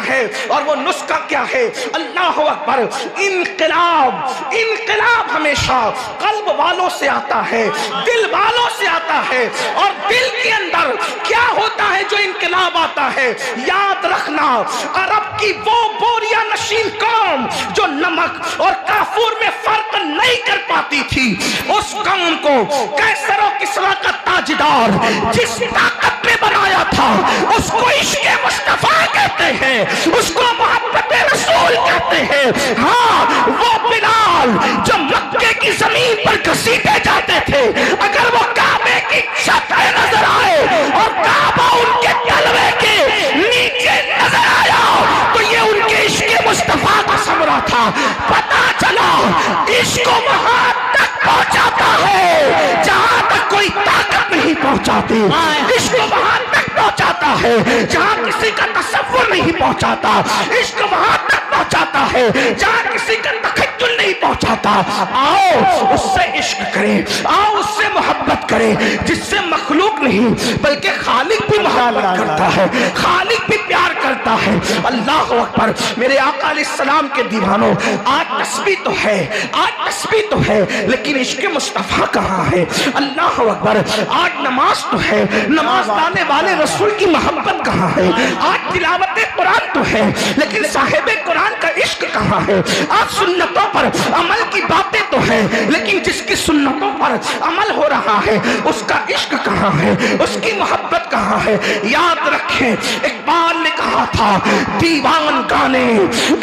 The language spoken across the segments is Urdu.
ہے اور وہ نسخہ کیا ہے؟ اللہ اکبر، انقلاب ہمیشہ قلب والوں سے آتا ہے، دل والوں سے آتا ہے، اور دل کے اندر کیا ہوتا ہے جو انقلاب آتا ہے؟ یاد رکھنا، عرب کی وہ بوریا نشین قوم جو نمک اور کافور میں فرق نہیں کر پاتی تھی، اس قوم کو قیصر و کسریٰ کا تاجدار جس طاقت میں بنایا تھا اس کو عشق مصطفیٰ کہتے ہیں، اس کو محبت رسول کہتے ہیں۔ ہاں، وہ بلال جو مکے کی زمین پر گھسیٹے جاتے تھے، اگر وہ کعبے کی چھت پہ نظر آئے اور کعبہ ان کے تلوے کے نیچے نظر آیا تو یہ ان کے عشق مصطفیٰ کا ثمرہ تھا۔ پتہ چلا عشق وہاں تک پہنچاتا ہے جہاں تک کوئی طاقت نہیں پہنچاتی، عشق وہاں تک پہنچاتا ہے جہاں کسی کا تصور نہیں پہنچاتا، عشق وہاں تک پہنچاتا ہے جہاں کسی کا تخیل نہیں پہنچاتا۔ آؤ اس سے عشق کریں، آؤ اس سے محبت کریں جس سے مخلوق نہیں بلکہ خالق بھی محبت کرتا ہے، خالق بھی پیار کرتا ہے۔ اللہ اکبر، میرے آقا علیہ السلام کے دیوانوں، آج تسبیح تو ہے، آج تسبیح تو ہے، لیکن عشق مصطفیٰ کہاں ہے؟ اللہ اکبر، آج نماز تو ہے، نماز لانے والے رسول کی محبت کہاں ہے؟ آج تلاوت قرآن تو ہے، لیکن صاحب قرآن کا عشق کہاں ہے؟ آج سنتوں پر عمل کی باتیں تو ہے، لیکن جس کی سنتوں پر عمل ہو رہا ہے اس کا عشق کہاں ہے؟ اس کی محبت کہاں ہے؟ یاد رکھیں، اقبال نے کہا تھا، دیوان گانے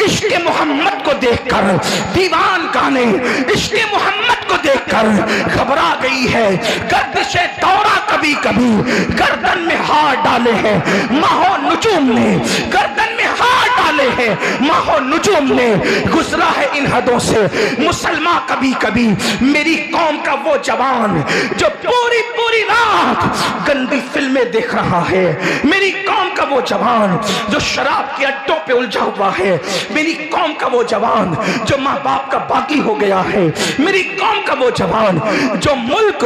عشق محمد کو دیکھ کر، دیوان گانے عشق محمد کو دیکھ کر گھبرا گئی ہے گردش دورہ، کبھی کبھی گردن میں ہاتھ ڈالے ہیں ماہ و نجوم نے، گردن میں ہاتھ ڈالے ہیں ماہ و نجوم نے، گزرا ہے ان حدوں سے مسلمان کبھی کبھی، میری قوم کا وہ جوان جو پوری پوری رات گندی فلمیں دیکھ رہا ہے، میری قوم کا وہ جوان جو شراب کے اڈوں پہ الجھا ہوا ہے، میری قوم کا وہ جوان جو ماں باپ کا باغی ہو گیا ہے، میری قوم کا وہ جوان جو ملک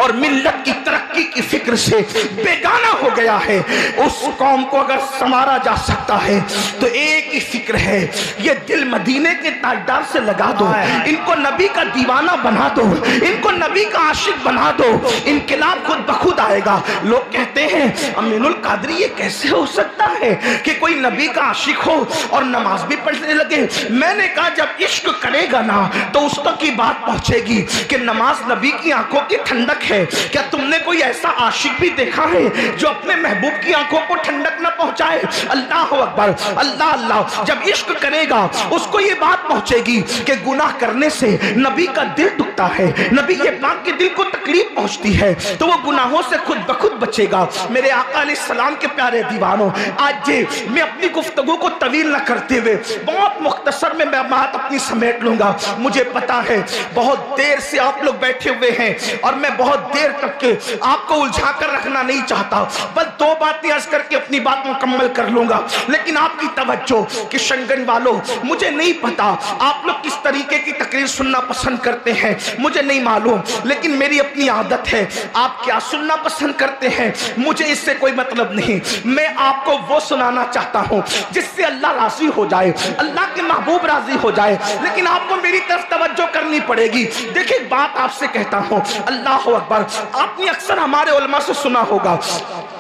اور ملت کی ترقی کی فکر سے بیگانہ ہو گیا ہے، اس قوم کو اگر سنوارا جا سکتا ہے تو ایک ہی فکر ہے، یہ دل مدینے کے تاجدار سے لگا دو، ان کو نبی کا دیوانہ بنا دو، ان کو نبی کا عاشق بنا دو، انقلاب خود بخود آئے گا۔ لوگ کہتے ہیں امین القادری یہ کیسے ہو سکتا ہے کہ کوئی نبی کا عاشق ہو اور نماز بھی پڑھنے لگے؟ میں نے کہا جب عشق کرے گا نا تو اس تک کی بات پہنچے گی کہ نماز نبی کی آنکھوں کی ٹھنڈک ہے۔ کیا تم نے کوئی ایسا عاشق بھی دیکھا ہے جو اپنے محبوب کی آنکھوں کو ٹھنڈک نہ پہنچائے؟ اللہ اکبر، اللہ اللہ، جب عشق کرے گا اس کو یہ بات پہنچے گی کہ گناہ کرنے سے نبی کا دل دکھتا ہے، نبی کے پاک کے دل کو تکلیف پہنچتی ہے، تو وہ گناہوں سے خود بخود بچے گا۔ میرے آقا علیہ السلام کے پیارے دیوانوں، آج میں اپنی گفتگو کو طویل نہ کرتے ہوئے بہت مختصر میں بات اپنی سمیٹ لوں گا۔ مجھے پتا ہے بہت دیر سے آپ لوگ بیٹھے ہوئے ہیں اور میں بہت دیر تک کے آپ کو الجھا کر رکھنا نہیں چاہتا، بس دو باتیں عرض کر کے اپنی بات مکمل کر لوں گا۔ لیکن آپ کی توجہ کہ شنگن والوں، مجھے نہیں پتا آپ لوگ کس طریقے کی تقریر سننا پسند کرتے ہیں، مجھے نہیں معلوم، لیکن میری اپنی عادت ہے، آپ کیا سننا پسند کرتے ہیں مجھے اس سے کوئی مطلب نہیں، میں آپ کو وہ سنانا چاہتا ہوں جس سے اللہ راضی ہو جائے، اللہ کے محبوب راضی ہو جائے، لیکن آپ کو میری طرف توجہ کرنی پڑے گی۔ دیکھیں بات آپ سے کہتا ہوں، اللہ اکبر، آپ نے اکثر ہمارے علماء سے سنا ہوگا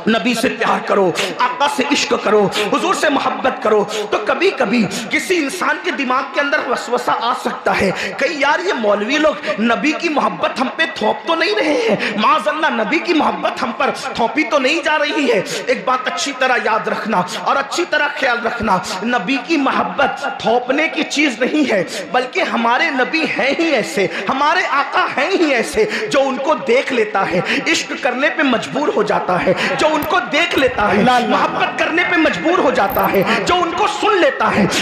نبی سے پیار کرو، آقا سے عشق کرو، حضور سے محبت کرو، تو کبھی کبھی کسی انسان کے دماغ کے اندر وسوسہ آ سکتا ہے کہ یار یہ مولوی لوگ نبی کی محبت ہم پہ تھوپ تو نہیں رہے ہیں، معاذ اللہ نبی کی محبت ہم پر تھوپی تو نہیں جا رہی ہے۔ ایک بات اچھی طرح یاد رکھنا اور اچھی طرح خیال رکھنا، نبی کی محبت تھوپنے کی چیز نہیں ہے، بلکہ ہمارے نبی ہیں ہی ایسے، ہمارے آقا ہیں ہی ایسے، جو ان کو دیکھ لیتا ہے عشق کرنے پہ مجبور ہو جاتا ہے، جو ان کو دیکھ لیتا ہے محبت کرنے پہ مجبور ہو جاتا ہے، جو ان کو سن لیتا ہے